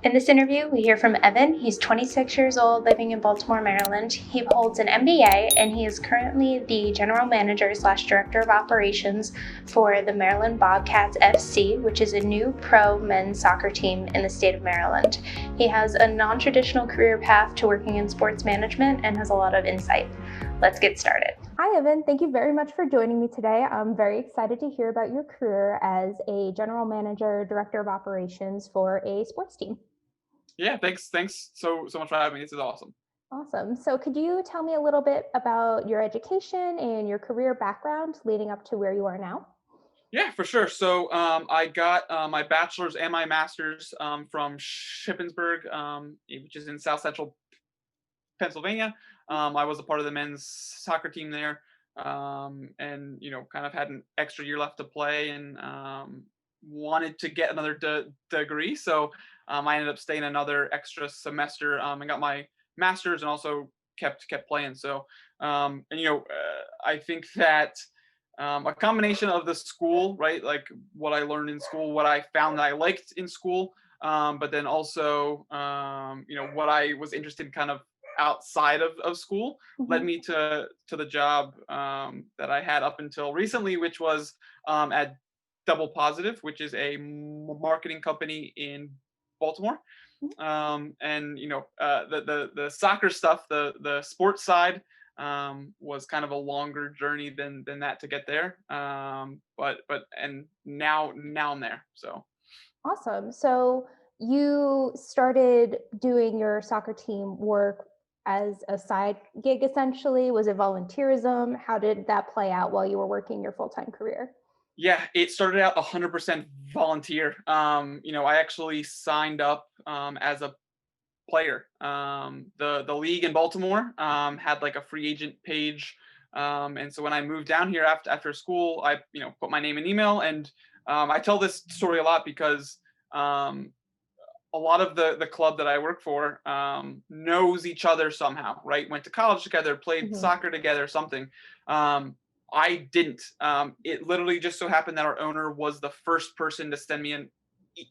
In this interview, we hear from Evan. He's 26 years old, living in Baltimore, Maryland. He holds an MBA, and he is currently the general manager / director of operations for the Maryland Bobcats FC, which is a new pro men's soccer team in the state of Maryland. He has a non-traditional career path to working in sports management and has a lot of insight. Let's get started. Hi, Evan. Thank you very much for joining me today. I'm very excited to hear about your career as a general manager, director of operations for a sports team. Yeah, thanks so much for having me. This is awesome. Awesome. So could you tell me a little bit about your education and your career background leading up to where you are now? Yeah, for sure. So I got my bachelor's and my master's from Shippensburg, which is in South Central Pennsylvania. I was a part of the men's soccer team there, and kind of had an extra year left to play, and wanted to get another degree. So I ended up staying another extra semester and got my master's, and also kept playing. So I think that a combination of the school, right, like what I learned in school, what I found that I liked in school, but then also what I was interested in kind of outside of school, led me to the job that I had up until recently, which was at Double Positive, which is a marketing company in Baltimore. And the soccer stuff, the sports side, was kind of a longer journey than that to get there. But now I'm there. So Awesome. So you started doing your soccer team work as a side gig, essentially. Was it volunteerism? How did that play out while you were working your full-time career? yeah, it started out 100% volunteer. I actually signed up as a player. The league in Baltimore had like a free agent page, and so when I moved down here after school, I put my name and email, and I tell this story a lot because a lot of the club that I work for knows each other somehow, right? Went to college together, played soccer together, something. I didn't. It literally just so happened that our owner was the first person to send me an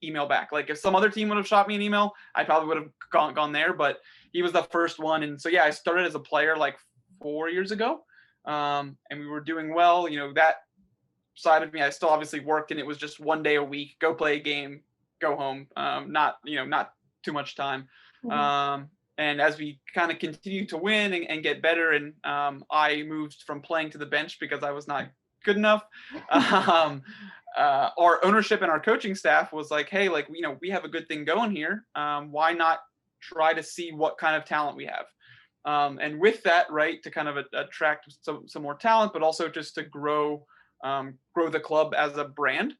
email back. Like if some other team would have shot me an email, I probably would have gone there, but he was the first one. And so yeah, I started as a player like 4 years ago, and we were doing well. That side of me, I still obviously worked, and it was just one day a week, go play a game, go home. Not too much time. And as we kind of continued to win and get better, and I moved from playing to the bench because I was not good enough. Our ownership and our coaching staff was like, hey, like, we have a good thing going here. Why not try to see what kind of talent we have? And with that, right, to kind of attract some more talent, but also just to grow the club as a brand.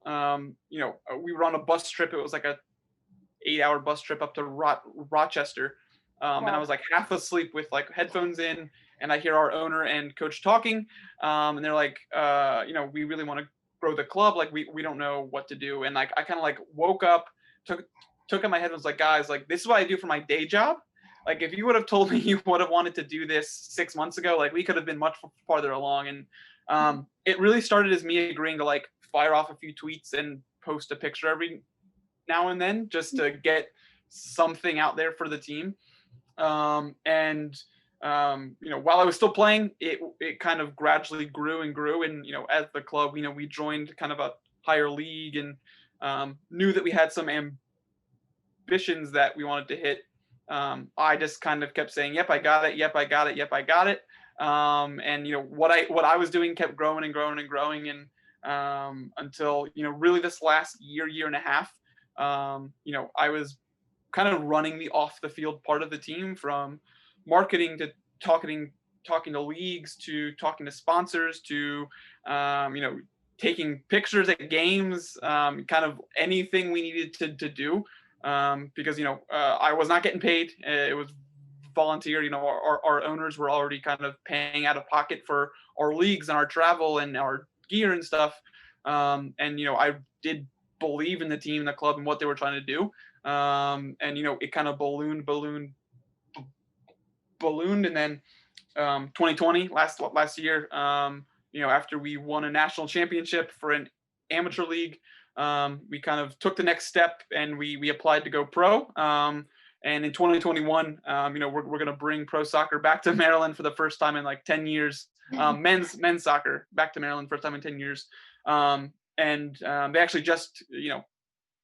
We were on a bus trip. It was like a 8-hour bus trip up to Rochester. And I was like half asleep with like headphones in, and I hear our owner and coach talking. And they're like, we really want to grow the club. Like we don't know what to do. And like, I kind of like woke up, took in my head, was like, guys, like this is what I do for my day job. Like if you would have told me you would have wanted to do this 6 months ago, like we could have been much farther along. And it really started as me agreeing to like fire off a few tweets and post a picture every now and then just to get something out there for the team. And while I was still playing, it kind of gradually grew and grew. And, as the club, we joined kind of a higher league, and knew that we had some ambitions that we wanted to hit. I just kind of kept saying, yep, I got it. Yep, I got it. Yep, I got it. And what I was doing kept growing and growing and growing, and until really this last year and a half, I was kind of running the off the field part of the team, from marketing to talking to leagues, to talking to sponsors, to taking pictures at games, kind of anything we needed to do, because I was not getting paid. It was volunteer. Our owners were already kind of paying out of pocket for our leagues and our travel and our gear and stuff. And I did believe in the team and the club and what they were trying to do. And it kind of ballooned, and then 2020 last year, after we won a national championship for an amateur league, we kind of took the next step and we applied to go pro. And in 2021, we're going to bring pro soccer back to Maryland for the first time in like 10 years. Men's soccer back to Maryland, first time in 10 years. They actually just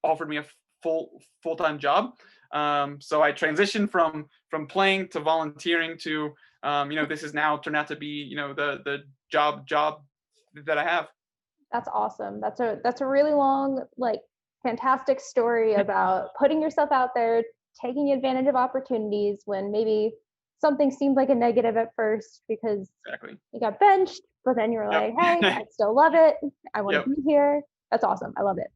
offered me a full-time job. So I transitioned from playing to volunteering to this is now turned out to be the job that I have. That's awesome. That's a really long, like, fantastic story about putting yourself out there, taking advantage of opportunities when maybe something seemed like a negative at first because Exactly. you got benched, but then you're like, hey, I still love it. I want to be here. That's awesome. I love it.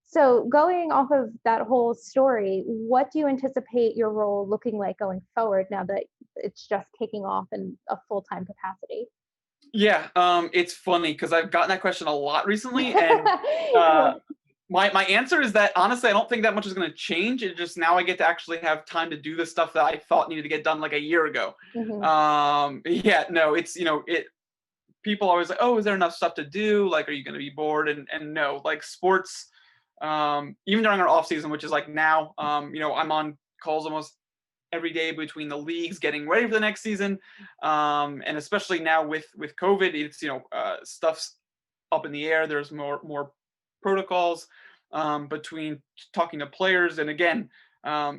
So going off of that whole story, what do you anticipate your role looking like going forward now that it's just kicking off in a full-time capacity? Yeah, it's funny because I've gotten that question a lot recently, and my answer is that honestly, I don't think that much is going to change. It just now I get to actually have time to do the stuff that I thought needed to get done like a year ago. Yeah, no, it's people always like, oh, is there enough stuff to do? Like, are you going to be bored? And no, like sports, even during our off season, which is like now, I'm on calls almost every day between the leagues getting ready for the next season, and especially now with COVID, it's stuff's up in the air. There's more protocols between talking to players, and again,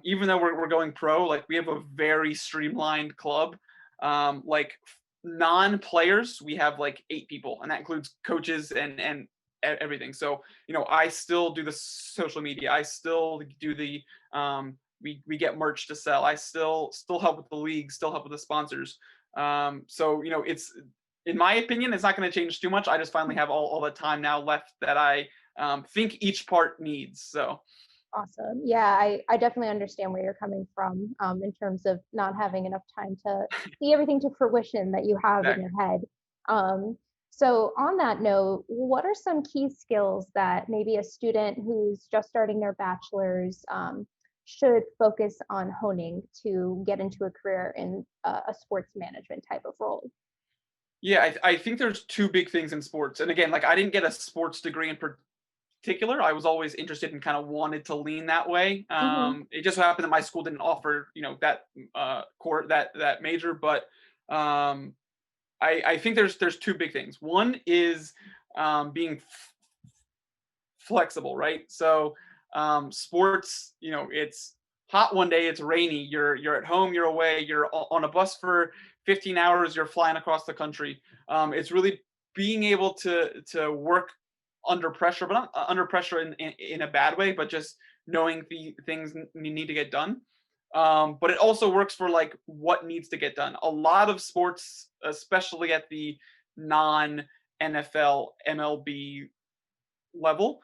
even though we're going pro, like we have a very streamlined club. Like non-players, we have like 8 people, and that includes coaches and everything. So I still do the social media. I still do the we get merch to sell. I still help with the league, still help with the sponsors. So it's, in my opinion, it's not going to change too much. I just finally have all the time now left that I think each part needs. So awesome. Yeah, I definitely understand where you're coming from in terms of not having enough time to see everything to fruition that you have in your head. So on that note, what are some key skills that maybe a student who's just starting their bachelor's should focus on honing to get into a career in a sports management type of role? Yeah, I think there's 2 big things in sports. And again, like I didn't get a sports degree in particular. I was always interested and kind of wanted to lean that way. It just so happened that my school didn't offer, that that major. But I think there's 2 big things. One is being flexible, right? So sports, it's hot one day, it's rainy, you're at home, you're away, you're on a bus for 15 hours, you're flying across the country. It's really being able to work under pressure, but not under pressure in a bad way, but just knowing the things need to get done. But it also works for like what needs to get done. A lot of sports, especially at the non-NFL, MLB level,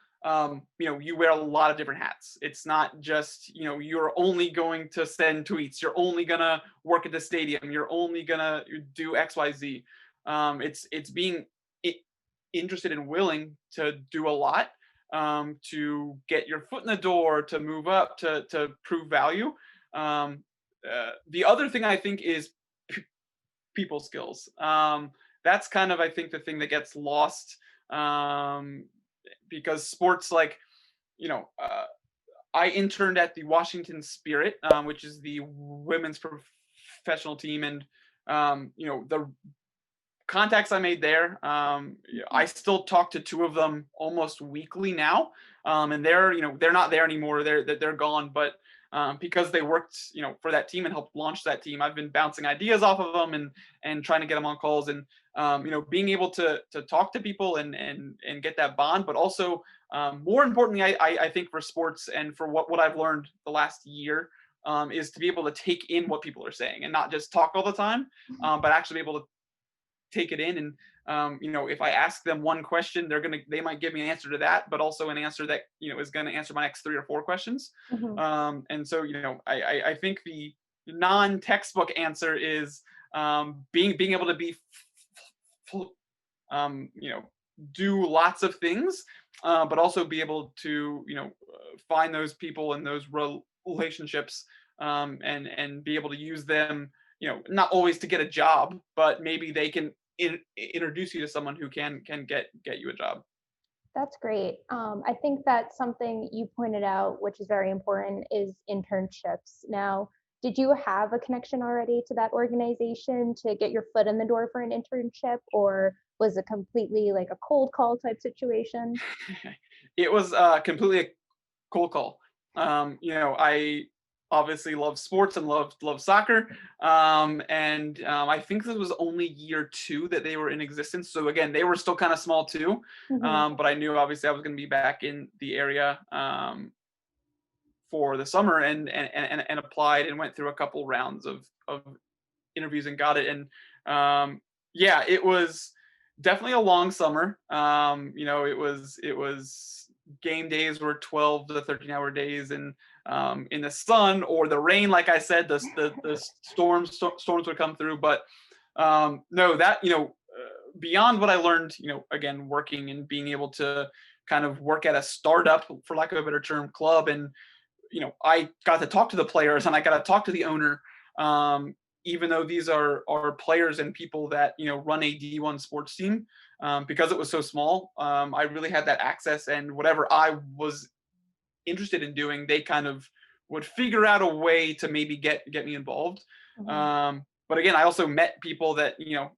you wear a lot of different hats. It's not just, you're only going to send tweets, you're only gonna work at the stadium, you're only gonna do XYZ. It's being interested and willing to do a lot, to get your foot in the door, to move up, to prove value. The other thing I think is people skills. That's kind of, I think, the thing that gets lost, because sports, like, I interned at the Washington Spirit, which is the women's professional team, and the contacts I made there, I still talk to 2 of them almost weekly now, and they're not there anymore. They're gone, but because they worked for that team and helped launch that team, I've been bouncing ideas off of them and trying to get them on calls, and being able to talk to people and get that bond. But also, more importantly, I think for sports and for what I've learned the last year, is to be able to take in what people are saying and not just talk all the time, but actually be able to take it in. And if I ask them one question, they might give me an answer to that, but also an answer that is going to answer my next 3 or 4 questions. And so I think the non-textbook answer is being able to be do lots of things, but also be able to find those people and those relationships, and be able to use them, not always to get a job, but maybe they can introduce you to someone who can get you a job. That's great. I think that something you pointed out, which is very important, is internships. Now, did you have a connection already to that organization to get your foot in the door for an internship, or was it completely like a cold call type situation? It was completely a cold call. I obviously love sports and love soccer. I think this was only year 2 that they were in existence. So again, they were still kind of small too. Hmm. But I knew obviously I was going to be back in the area for the summer and applied and went through a couple rounds of interviews and got it. And yeah, it was definitely a long summer. It was game days were 12 to 13-hour days, and in the sun or the rain, like I said, the storms would come through. But no, that beyond what I learned, again, working and being able to kind of work at a startup, for lack of a better term, club, and I got to talk to the players and I got to talk to the owner. Even though these are players and people that run a D1 sports team, because it was so small, I really had that access, and whatever I was interested in doing, they kind of would figure out a way to maybe get me involved. Hmm. But again, I also met people that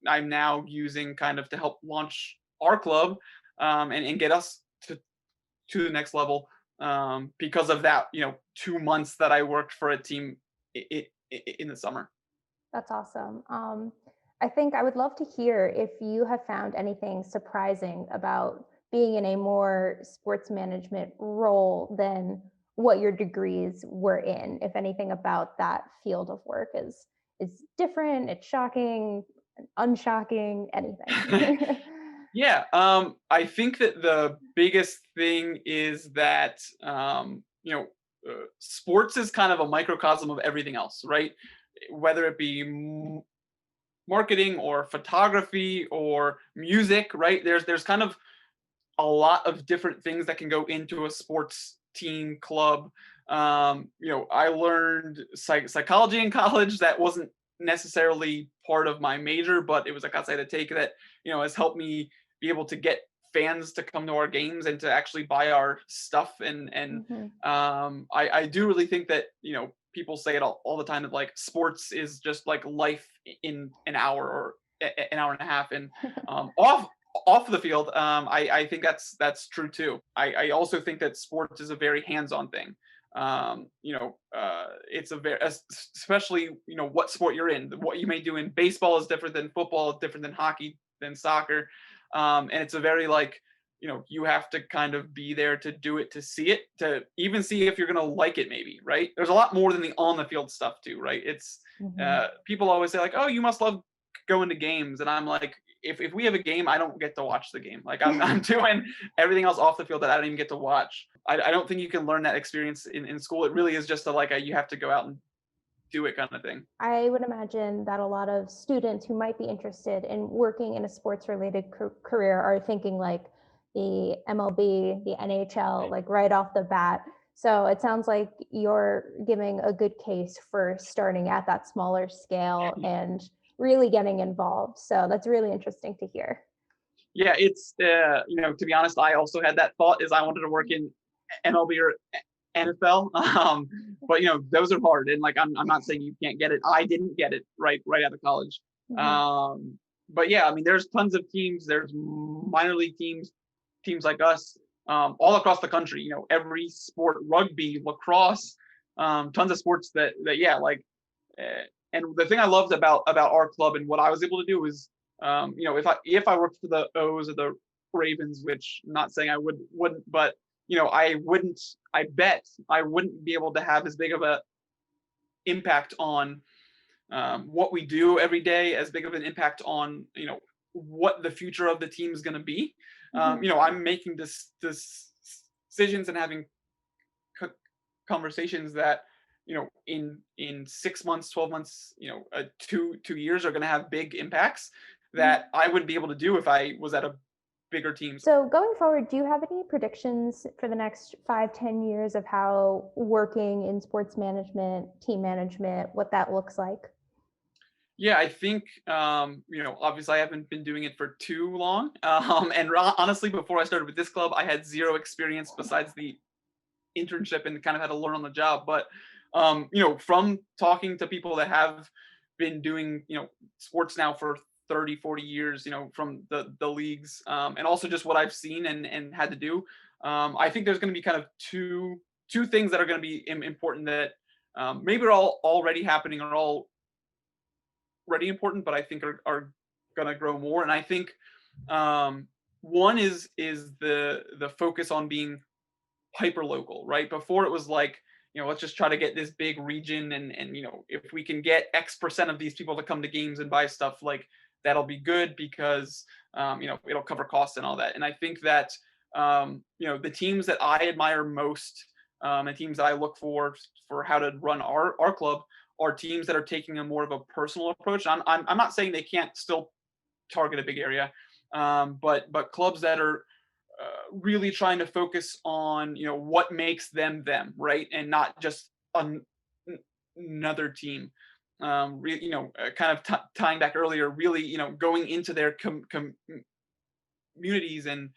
I'm now using kind of to help launch our club, and get us to the next level, because of that 2 months that I worked for a team in the summer. That's awesome. I think I would love to hear if you have found anything surprising about being in a more sports management role than what your degrees were in. If anything about that field of work is different, it's shocking, unshocking, anything. Yeah, I think that the biggest thing is that sports is kind of a microcosm of everything else, right? Whether it be marketing or photography or music, right? There's kind of a lot of different things that can go into a sports team club. I learned psychology in college. That wasn't necessarily part of my major, but it was a class I had to take that has helped me be able to get fans to come to our games and to actually buy our stuff. And Hmm. I do really think that people say it all the time that like sports is just like life in an hour or an hour and a half, and off the field, I think that's true too. I also think that sports is a very hands-on thing. It's a very, especially what sport you're in. What you may do in baseball is different than football, different than hockey, than soccer, and it's a very like you have to kind of be there to do it, to see it, to even see if you're gonna like it. Maybe, right? There's a lot more than the on the field stuff too, right? It's Hmm. people always say like, oh, you must love going to games, and I'm like, if we have a game, I don't get to watch the game. Like I'm doing everything else off the field that I don't even get to watch. I don't think you can learn that experience in school. It really is just you have to go out and do it kind of thing. I would imagine that a lot of students who might be interested in working in a sports related career are thinking like the MLB, the NHL, like right off the bat. So it sounds like you're giving a good case for starting at that smaller scale and really getting involved. So that's really interesting to hear. Yeah, it's to be honest, I also had that thought is I wanted to work in MLB or NFL. But those are hard, and like I'm not saying you can't get it. I didn't get it right out of college. Mhm. But yeah, I mean, there's tons of teams. There's minor league teams like us, all across the country. Every sport, rugby, lacrosse, tons of sports that yeah, like. And the thing I loved about our club and what I was able to do was, if I worked for the O's or the Ravens, which I'm not saying I wouldn't, but I wouldn't. I bet I wouldn't be able to have as big of a impact on what we do every day, as big of an impact on what the future of the team is going to be. Mhm. I'm making this decisions and having conversations that in 6 months, 12 months, 2 years are going to have big impacts Mhm. that I wouldn't be able to do if I was at a bigger team. So going forward, do you have any predictions for the next 5, 10 years of how working in sports management, team management, what that looks like? Yeah, I think, obviously I haven't been doing it for too long. And honestly, before I started with this club, I had zero experience besides the internship and kind of had to learn on the job. But, from talking to people that have been doing, sports now for 30, 40 years, from the leagues, and also just what I've seen and had to do, I think there's going to be kind of two things that are going to be important that maybe are all already happening or all already important, but I think are going to grow more. And I think one is the focus on being hyper local, right? Before it was like, let's just try to get this big region, and if we can get X% of these people to come to games and buy stuff, like that'll be good because it'll cover costs and all that. And I think that the teams that I admire most, and teams that I look for how to run our club are teams that are taking a more of a personal approach. I'm not saying they can't still target a big area, but clubs that are really trying to focus on what makes them them, right, and not just another team. Kind of tying back earlier, really going into their communities and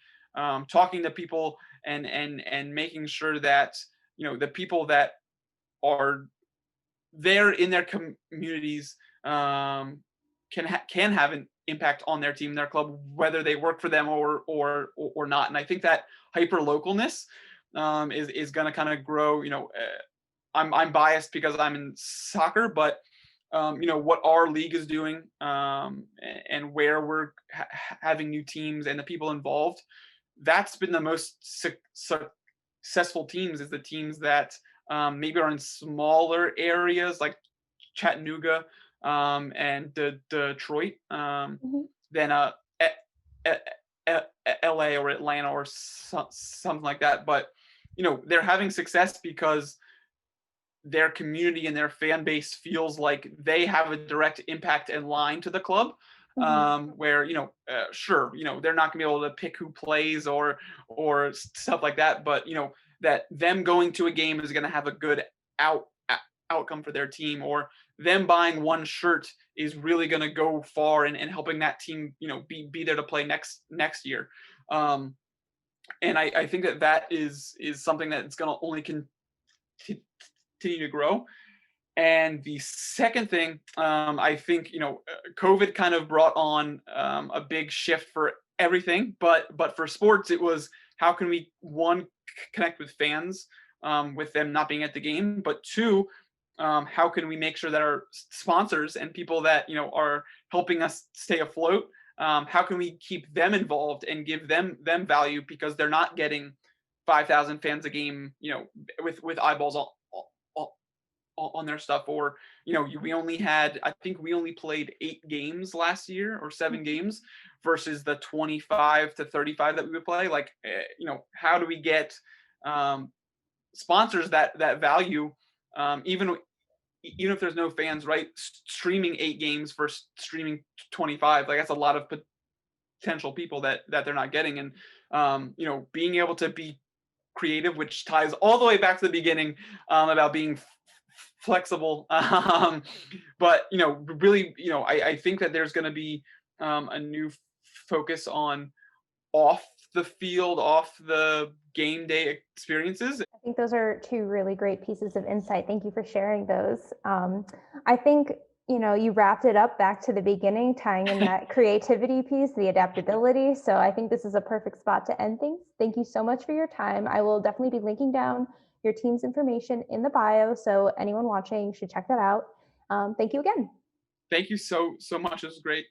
talking to people and making sure that the people that are there in their communities can have an impact on their team, their club, whether they work for them or not. And I think that hyper localness is going to kind of grow. I'm biased because I'm in soccer, but what our league is doing, and where we're having new teams and the people involved, that's been the most successful teams, is the teams that maybe are in smaller areas like Chattanooga, and Detroit, Mhm. than LA or Atlanta or something like that. But they're having success because their community and their fan base feels like they have a direct impact and line to the club. Mhm. Where sure, they're not gonna be able to pick who plays or stuff like that, but that them going to a game is gonna have a good outcome for their team, or them buying one shirt is really going to go far in helping that team be there to play next year. And I think that is something that's going to only continue to grow. And the second thing, I think COVID kind of brought on a big shift for everything, but for sports it was, how can we, one, connect with fans, with them not being at the game, but two, how can we make sure that our sponsors and people that are helping us stay afloat, how can we keep them involved and give them value, because they're not getting 5,000 fans a game, with eyeballs on their stuff. Or we only had, I think we only played 8 games last year, or 7 games, versus the 25 to 35 that we would play. Like how do we get sponsors that value, even if there's no fans, right? Streaming 8 games versus streaming 25, like that's a lot of potential people that they're not getting. And being able to be creative, which ties all the way back to the beginning, about being flexible. But really, I think that there's going to be a new focus on off the field, off the game day experiences. I think those are two really great pieces of insight. Thank you for sharing those. I think, you wrapped it up back to the beginning, tying in that creativity piece, the adaptability. So I think this is a perfect spot to end things. Thank you so much for your time. I will definitely be linking down your team's information in the bio, so anyone watching should check that out. Thank you again. Thank you so much. This was great.